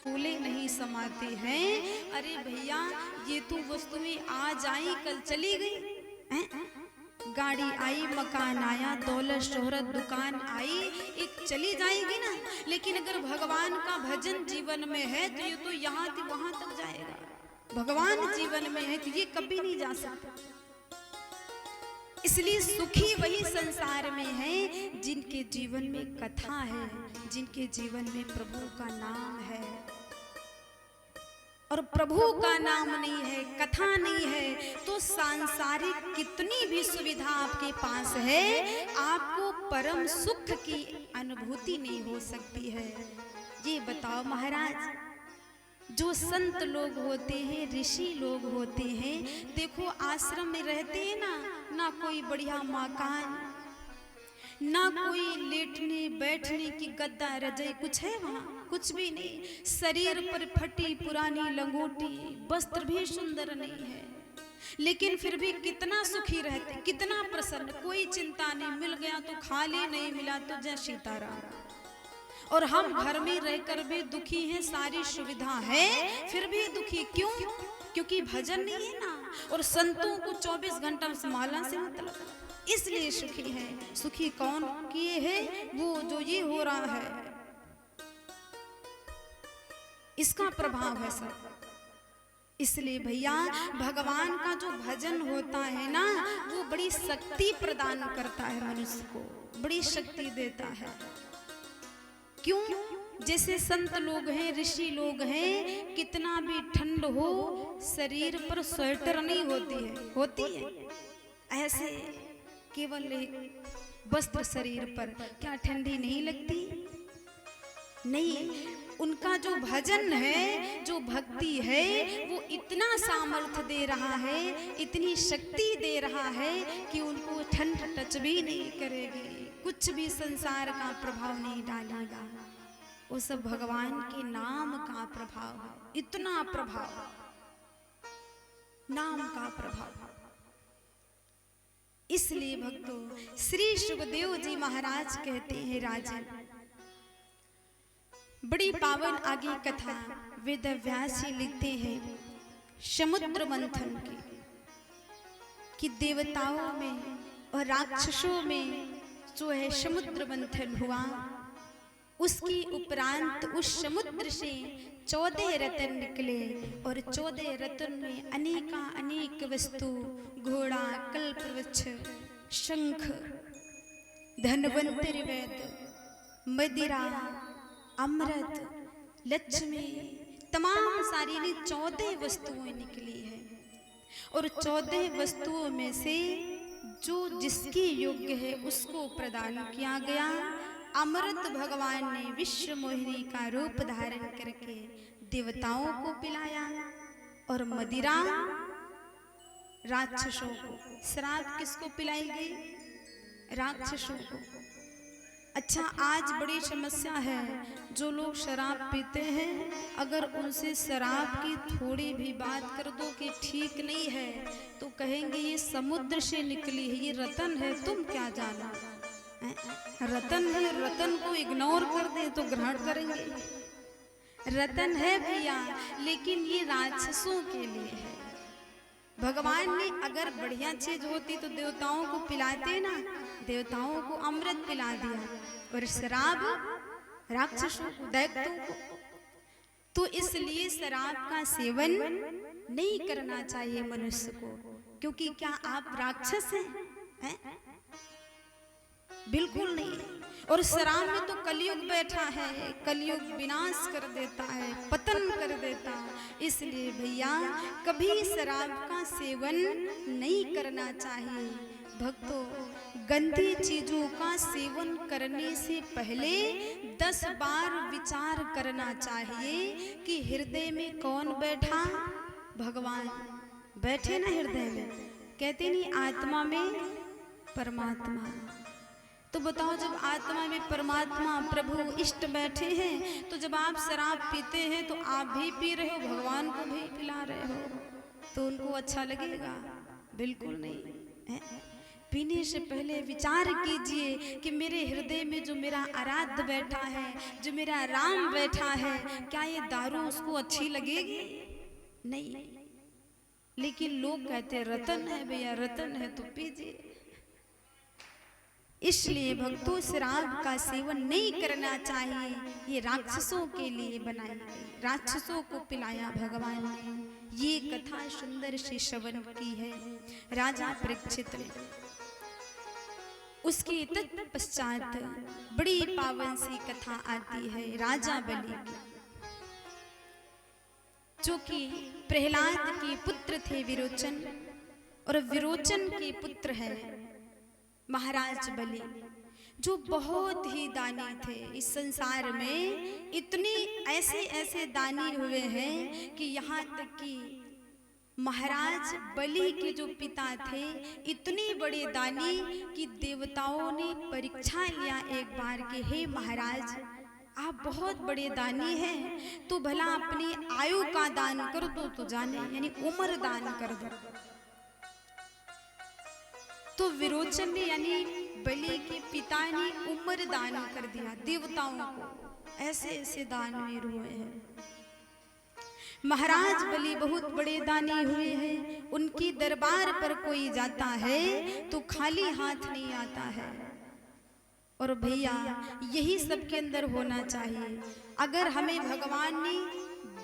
फूले नहीं समाते हैं। अरे भैया, ये तो वस्तुएं आज आई कल चली गई। गाड़ी आई, मकान आया, दौलत शोहरत दुकान आई, एक चली जाएगी ना। लेकिन अगर भगवान का भजन जीवन में है तो ये तो यहाँ से वहां तक जाएगा। भगवान जीवन में है तो ये कभी नहीं जा सकता। इसलिए सुखी वही संसार में है जिनके जीवन में कथा है, जिनके जीवन में प्रभु का नाम है। और प्रभु का नाम नहीं है, कथा नहीं है, तो सांसारिक कितनी भी सुविधा आपके पास है, आपको परम सुख की अनुभूति नहीं हो सकती है। ये बताओ महाराज, जो संत लोग होते हैं, ऋषि लोग होते हैं, देखो आश्रम में रहते हैं ना कोई बढ़िया मकान, ना कोई लेटने बैठने की गद्दा रजाई, कुछ है वहाँ? कुछ भी नहीं। शरीर पर फटी पुरानी लंगोटी, वस्त्र भी सुंदर नहीं है, लेकिन फिर भी कितना सुखी रहते, कितना प्रसन्न, कोई चिंता नहीं, मिल गया तो खा ले, नहीं मिला तो जय सीताराम। और हम घर में रहकर भी दुखी हैं, सारी सुविधा है फिर भी दुखी क्यों? क्योंकि भजन नहीं है ना, और संतों को 24 घंटा माला से मतलब, इसलिए सुखी है। सुखी कौन किए है? वो जो ये हो रहा है, इसका प्रभाव है सब। इसलिए भैया, भगवान का जो भजन होता है ना, वो बड़ी शक्ति प्रदान करता है, मनुष्य को बड़ी शक्ति देता है। क्यों? जैसे संत लोग हैं, ऋषि लोग हैं, कितना भी ठंड हो, शरीर पर स्वेटर नहीं होती है ऐसे केवल एक वस्त्र शरीर पर, क्या ठंडी नहीं लगती? नहीं, उनका जो भजन है, जो भक्ति है, वो इतना सामर्थ्य दे रहा है, इतनी शक्ति दे रहा है कि उनको ठंड टच भी नहीं करेगी, कुछ भी संसार का प्रभाव नहीं डालेगा। वो सब भगवान के नाम का प्रभाव है, इतना प्रभाव, नाम का प्रभाव। इसलिए भक्तों, श्री सुखदेव जी महाराज कहते हैं, राजन, बड़ी पावन आगे कथा वेद व्यास जी लिखते हैं समुद्र मंथन की, कि देवताओं में और राक्षसों में जो है समुद्र मंथन हुआ, उसकी उपरांत उस समुद्र से 14 रत्न निकले, और 14 रत्न में अनेक वस्तु, घोड़ा, कल्पवृक्ष, शंख, धनवंतरि वेद, मदिरा, अमृत, लक्ष्मी, तमाम सारी ने 14 वस्तुएं निकली है। और 14 वस्तुओं में से जो जिसकी योग्य है उसको प्रदान किया गया। अमृत भगवान ने विश्व मोहिनी का रूप धारण करके देवताओं को पिलाया, और मदिरा राक्षसों को। शराब किसको पिलाई गई? राक्षसों को। अच्छा, आज बड़ी समस्या है, जो लोग शराब पीते हैं, अगर उनसे शराब की थोड़ी भी बात कर दो कि ठीक नहीं है, तो कहेंगे ये समुद्र से निकली है, ये रतन है, तुम क्या जाना। रतन है, रतन को इग्नोर कर दे तो ग्रहण करेंगे। रतन है भैया, लेकिन ये राक्षसों के लिए है। भगवान ने अगर बढ़िया चीज होती तो देवताओं को पिलाते ना, देवताओं को अमृत पिला दिया, और शराब राक्षसों को, दैत्यों को। तो इसलिए शराब का सेवन नहीं करना चाहिए मनुष्य को, क्योंकि क्या आप राक्षस हैं? बिल्कुल नहीं। और शराब में तो कलयुग बैठा है, कलयुग विनाश कर देता है, पतन कर देता है। इसलिए भैया, कभी शराब का सेवन नहीं करना चाहिए। भक्तों, गंदी चीजों का सेवन करने से पहले 10 बार विचार करना चाहिए कि हृदय में कौन बैठा? भगवान बैठे ना हृदय में। कहते नहीं आत्मा में परमात्मा। तो बताओ, जब आत्मा में परमात्मा प्रभु इष्ट बैठे हैं, तो जब आप शराब पीते हैं तो आप भी पी रहे हो, भगवान को भी पिला रहे हो, तो उनको अच्छा लगेगा? बिल्कुल नहीं है। पीने से पहले विचार कीजिए कि मेरे हृदय में जो मेरा आराध्य बैठा है, जो मेरा राम बैठा है, क्या ये दारू उसको अच्छी लगेगी? नहीं। लेकिन लोग कहते हैं रतन है भैया, रतन है तो पीजिए। इसलिए भक्तों, शराब का सेवन नहीं करना चाहिए। ये राक्षसों के लिए बनाई गई, राक्षसों को पिलाया भगवान ने। ये कथा सुंदर से श्रवण की है राजा परीक्षित ने। उसके तत्पश्चात बड़ी पावन सी कथा आती है राजा बलि की, जो कि प्रहलाद के पुत्र थे विरोचन, और विरोचन के पुत्र है महाराज बलि, जो बहुत ही दानी थे। इस संसार में इतने ऐसे ऐसे दानी हुए हैं कि यहाँ तक कि महाराज बलि के जो पिता थे इतने बड़े दानी कि देवताओं ने परीक्षा लिया एक बार के, हे महाराज आप बहुत बड़े दानी हैं, तो भला अपनी आयु का दान कर दो तो जाने, यानी उम्र दान कर दो। तो विरोचन ने यानी बलि के पिता ने उम्र दान कर दिया देवताओं को। ऐसे ऐसे दानवीर हुए हैं। महाराज बलि बहुत बड़े दानी हुए हैं। उनकी दरबार पर कोई जाता है तो खाली हाथ नहीं आता है। और भैया यही सबके अंदर होना चाहिए। अगर हमें भगवान ने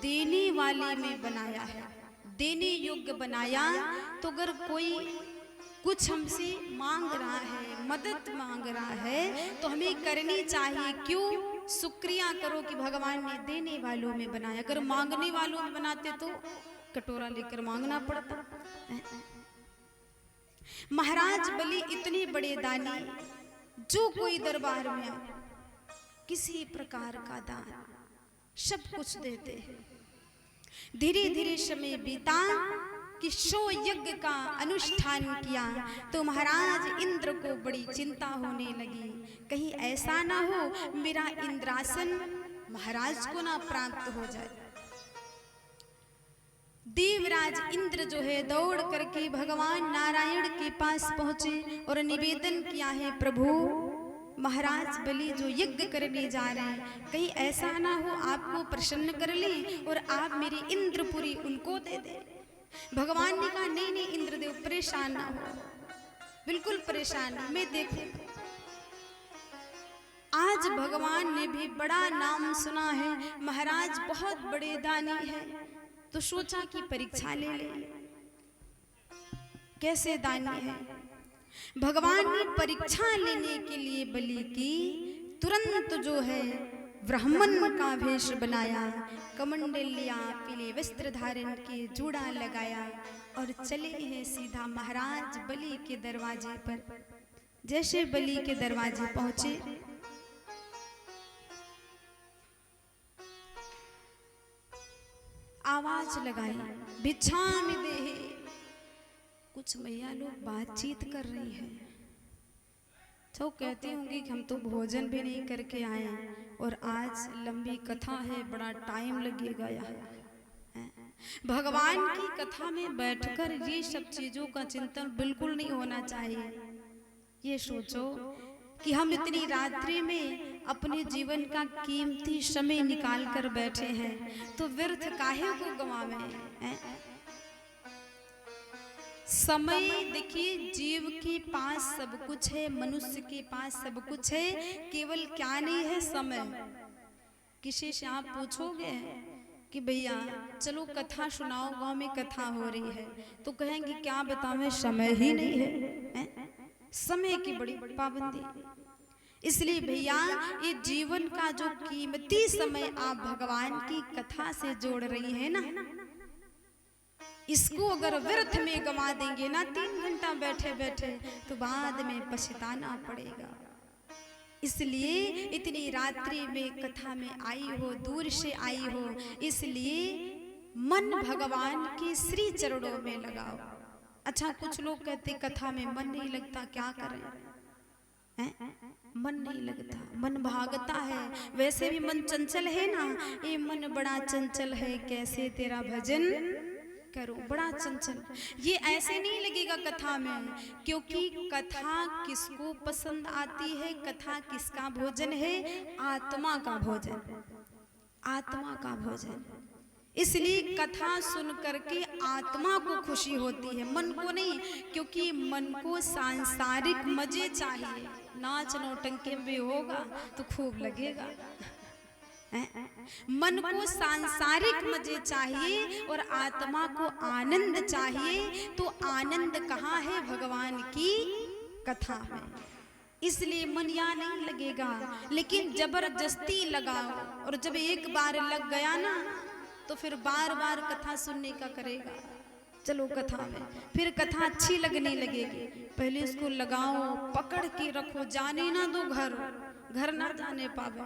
देने वाले में बनाया है, देने योग्य बनाया, तो अगर कोई कुछ हमसे मांग रहा है, मदद मांग रहा है, तो हमें करनी चाहिए। क्यों? शुक्रिया करो कि भगवान ने देने वालों में बनाया। अगर मांगने वालों में बनाते तो कटोरा लेकर मांगना पड़ता। महाराज बलि इतने बड़े दानी, जो कोई दरबार में आए किसी प्रकार का दान सब कुछ देते हैं। धीरे धीरे समय बीता कि 100 यज्ञ का अनुष्ठान किया तो महाराज इंद्र को बड़ी चिंता होने लगी, कहीं ऐसा ना हो मेरा इंद्रासन महाराज को ना प्राप्त हो जाए। देवराज इंद्र जो है दौड़ करके भगवान नारायण के पास पहुंचे और निवेदन किया है, प्रभु महाराज बलि जो यज्ञ करने जा रहे हैं, कहीं ऐसा ना हो आपको प्रसन्न कर ले और आप मेरी इंद्रपुरी उनको दे दे। भगवान ने कहा नहीं नहीं इंद्रदेव परेशान ना हो, बिल्कुल परेशान मैं देखूं। आज भगवान ने भी बड़ा नाम सुना है, महाराज बहुत बड़े दानी है, तो सोचा कि परीक्षा ले ले कैसे दानी है। भगवान ने परीक्षा लेने के लिए बलि की तुरंत जो है ब्राह्मण का वेश बनाया, कमंडल लिया, पीले वस्त्र धारण किए, जूड़ा लगाया और चले हैं सीधा महाराज बलि के दरवाजे पर। जैसे बलि के दरवाजे पहुंचे, आवाज लगाई, भिक्षाम देहि। कुछ मैया लोग बातचीत कर रही है, तो कहती होंगी कि हम तो भोजन भी नहीं करके आए और आज लंबी कथा है, बड़ा टाइम लगेगा यहाँ। भगवान की कथा में बैठकर ये सब चीजों का चिंतन बिल्कुल नहीं होना चाहिए। ये सोचो कि हम इतनी रात्रि में अपने जीवन का कीमती समय निकाल कर बैठे हैं, तो व्यर्थ काहे को गंवावें। समय देखिए, जीव के पास सब कुछ है, मनुष्य के पास सब कुछ है, केवल क्या नहीं है समय। किसी से आप पूछोगे कि भैया चलो कथा सुनाओ, गांव में कथा हो रही है, तो कहेंगे क्या बतावें, समय ही नहीं है। समय की बड़ी पाबंदी। इसलिए भैया ये जीवन का जो कीमती समय आप भगवान की कथा से जोड़ रही है ना, इसको अगर व्यर्थ में गंवा देंगे ना 3 घंटा बैठे बैठे, तो बाद में पछताना पड़ेगा। इसलिए इतनी रात्रि में कथा में आई हो, दूर से आई हो, इसलिए मन भगवान के श्री चरणों में लगाओ। अच्छा, कुछ लोग कहते कथा में मन नहीं लगता, क्या करें? मन नहीं लगता, मन भागता है। वैसे भी मन चंचल है ना, ये मन बड़ा चंचल है, कैसे तेरा भजन करो, बड़ा चंचल। ये ऐसे नहीं लगेगा कथा में, क्योंकि कथा किसको पसंद आती है, कथा किसका भोजन है? आत्मा का भोजन, आत्मा का भोजन। इसलिए कथा सुन करके आत्मा को खुशी होती है, मन को नहीं, क्योंकि मन को सांसारिक मजे चाहिए। नाच नौटंकी भी होगा तो खूब लगेगा। मन को सांसारिक मजे चाहिए और आत्मा को आनंद चाहिए। तो आनंद कहाँ है? भगवान की कथा में। इसलिए मन यहाँ नहीं लगेगा, लेकिन जबरदस्ती लगाओ, और जब एक बार लग गया ना तो फिर बार बार कथा सुनने का करेगा। चलो कथा में, फिर कथा अच्छी लगने लगेगी। पहले इसको लगाओ, पकड़ के रखो, जाने ना दो घर ना जाने पावे,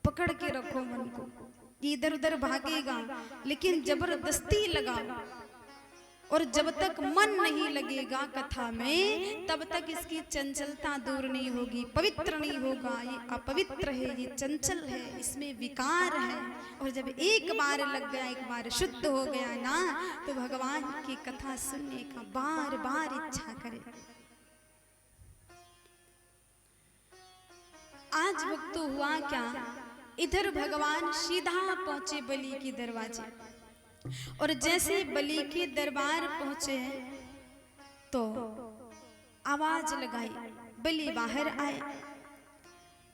पकड़ के रखो मन को, इधर उधर भागेगा। लेकिन जबरदस्ती लगाओ, और जब तक मन नहीं लगेगा कथा में, तब तक इसकी चंचलता दूर नहीं होगी, पवित्र नहीं होगा। ये अपवित्र है, ये चंचल है, इसमें विकार है। और जब एक बार लग गया, एक बार शुद्ध हो गया ना, तो भगवान की कथा सुनने का बार बार इच्छा करे। आज वक्त तो हुआ क्या, इधर भगवान सीधा पहुंचे बलि के दरवाजे, और जैसे बलि के दरबार पहुंचे तो आवाज लगाई, बलि बाहर आए।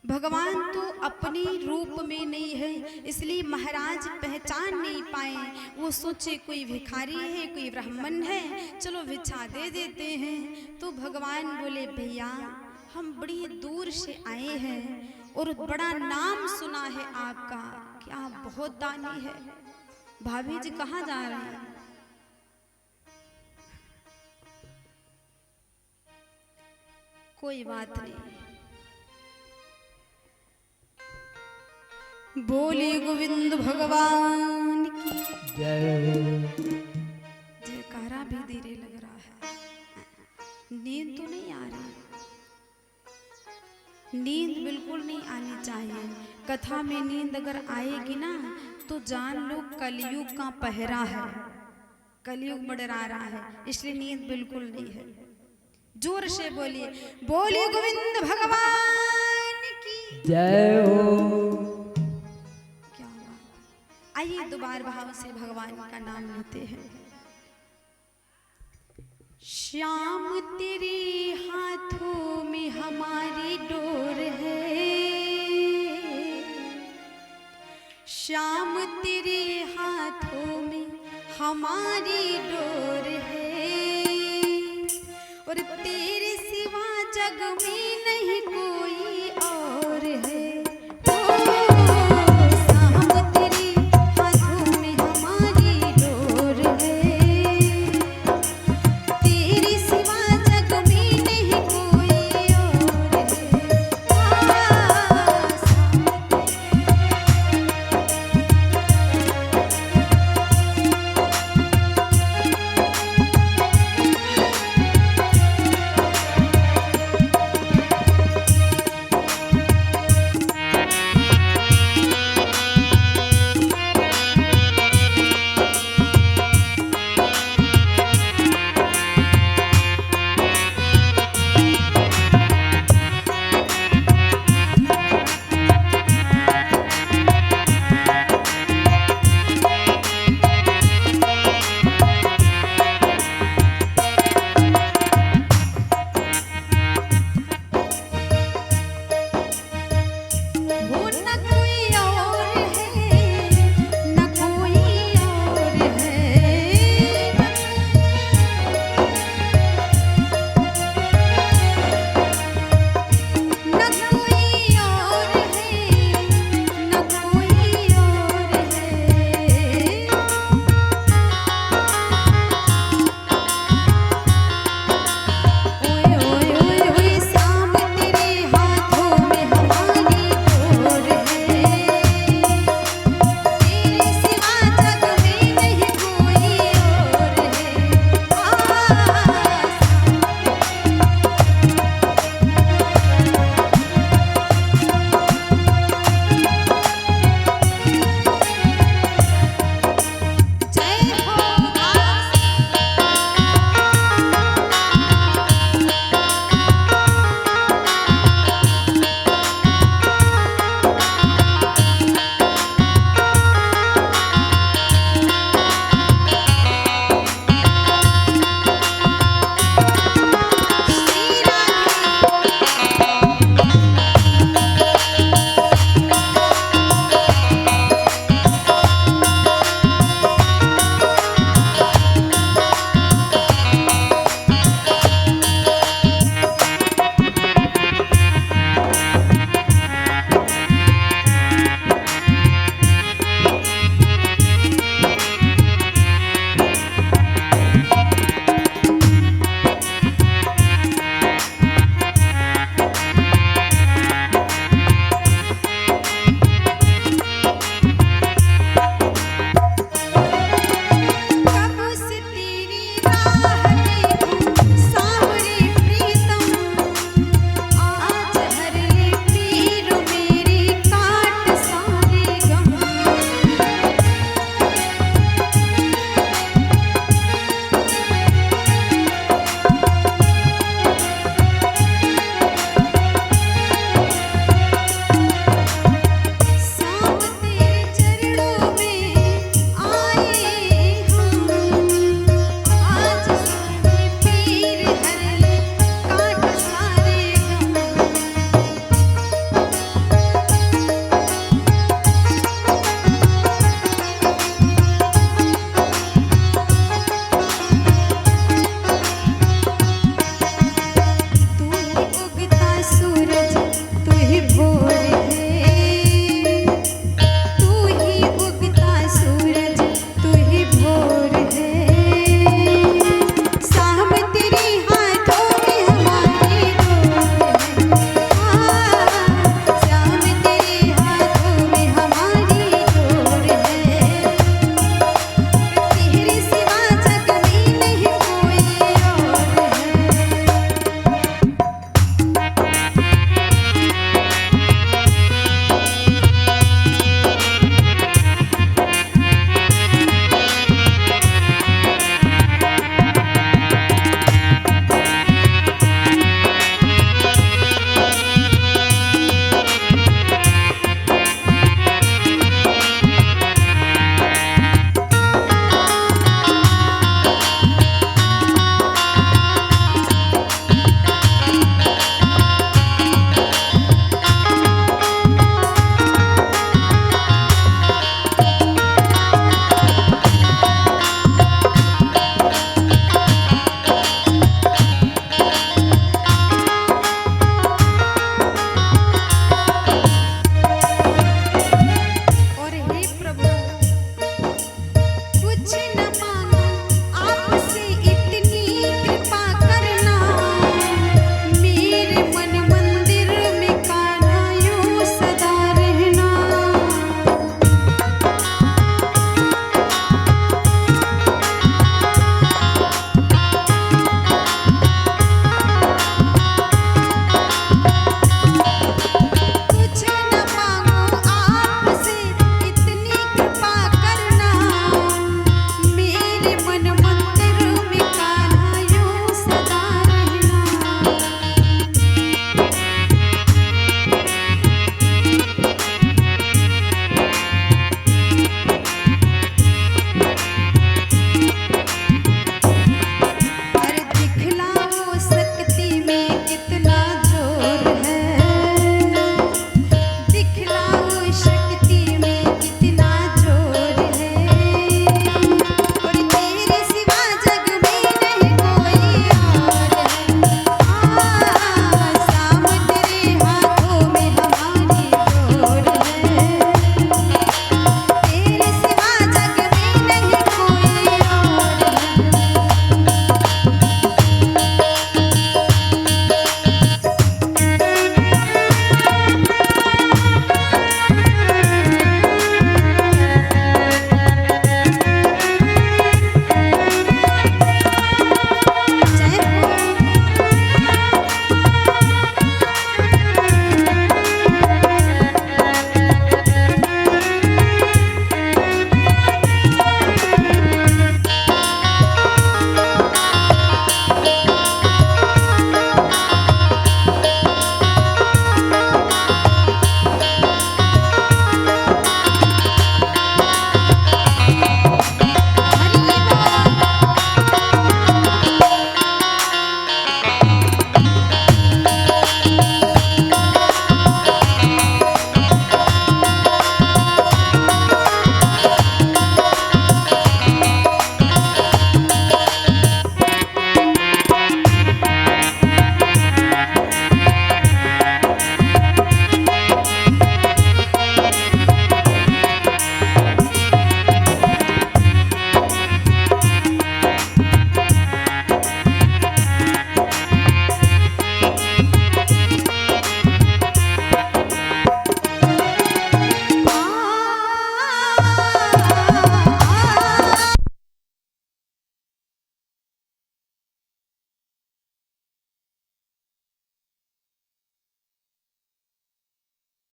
भगवान तो अपने रूप में नहीं है, इसलिए महाराज पहचान नहीं पाए। वो सोचे कोई भिखारी है, कोई ब्राह्मण है, चलो भिक्षा दे देते हैं। तो भगवान बोले, भैया हम बड़ी दूर से आए हैं और बड़ा नाम सुना है आपका कि आप बहुत दानी है। भाभी जी कहाँ जा रहे हैं? कोई बात नहीं, बोले गोविंद भगवान की जय। जयकारा भी धीरे लग रहा है। नींद तो नहीं आ रही, नींद बिल्कुल नहीं आनी चाहिए। कथा में नींद अगर आएगी ना तो जान लो कलयुग का पहरा है, कलयुग मंडरा रहा है, इसलिए नींद बिल्कुल नहीं है। जोर से बोलिए, बोलिए गोविंद भगवान की जय हो। क्या बात। आइए दोबारा भाव से भगवान का नाम लेते हैं। श्याम तेरे हाथों में हमारी डोर है, श्याम तेरे हाथों में हमारी डोर है, और तेरे सिवा जग में